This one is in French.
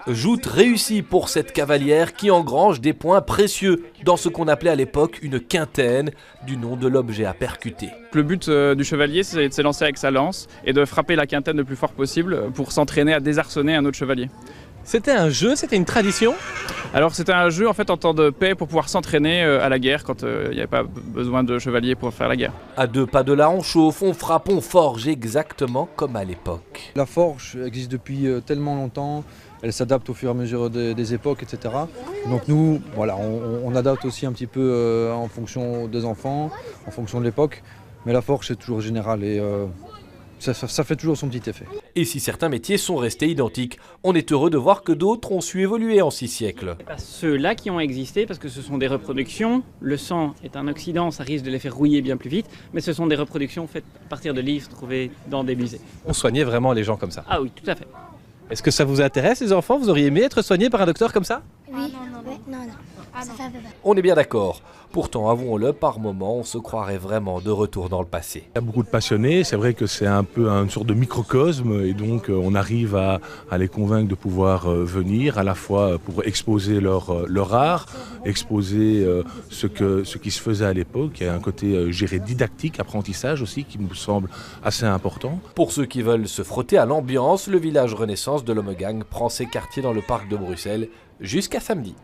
Joute réussie pour cette cavalière qui engrange des points précieux dans ce qu'on appelait à l'époque une quintaine, du nom de l'objet à percuter. Le but du chevalier, c'est de s'élancer avec sa lance et de frapper la quintaine le plus fort possible pour s'entraîner à désarçonner un autre chevalier. C'était un jeu, c'était une tradition? Alors c'était un jeu en fait en temps de paix pour pouvoir s'entraîner à la guerre quand il n'y avait pas besoin de chevaliers pour faire la guerre. À 2 pas de là, on chauffe, on frappe, on forge exactement comme à l'époque. La forge existe depuis tellement longtemps, elle s'adapte au fur et à mesure des époques, etc. Donc nous, voilà, on adapte aussi un petit peu en fonction des enfants, en fonction de l'époque, mais la forge c'est toujours général et ça fait toujours son petit effet. Et si certains métiers sont restés identiques, on est heureux de voir que d'autres ont su évoluer en 6 siècles. Ceux-là qui ont existé, parce que ce sont des reproductions, le sang est un oxydant, ça risque de les faire rouiller bien plus vite, mais ce sont des reproductions faites à partir de livres trouvés dans des musées. On soignait vraiment les gens comme ça. Ah oui, tout à fait. Est-ce que ça vous intéresse les enfants? Vous auriez aimé être soigné par un docteur comme ça? Oui, non. Ça fait un peu peur. On est bien d'accord. Pourtant, avouons-le, par moments, on se croirait vraiment de retour dans le passé. Il y a beaucoup de passionnés, c'est vrai que c'est un peu une sorte de microcosme et donc on arrive à les convaincre de pouvoir venir à la fois pour exposer leur art, exposer ce qui se faisait à l'époque. Il y a un côté didactique, apprentissage aussi qui me semble assez important. Pour ceux qui veulent se frotter à l'ambiance, le village Renaissance de Lomegang prend ses quartiers dans le parc de Bruxelles jusqu'à samedi.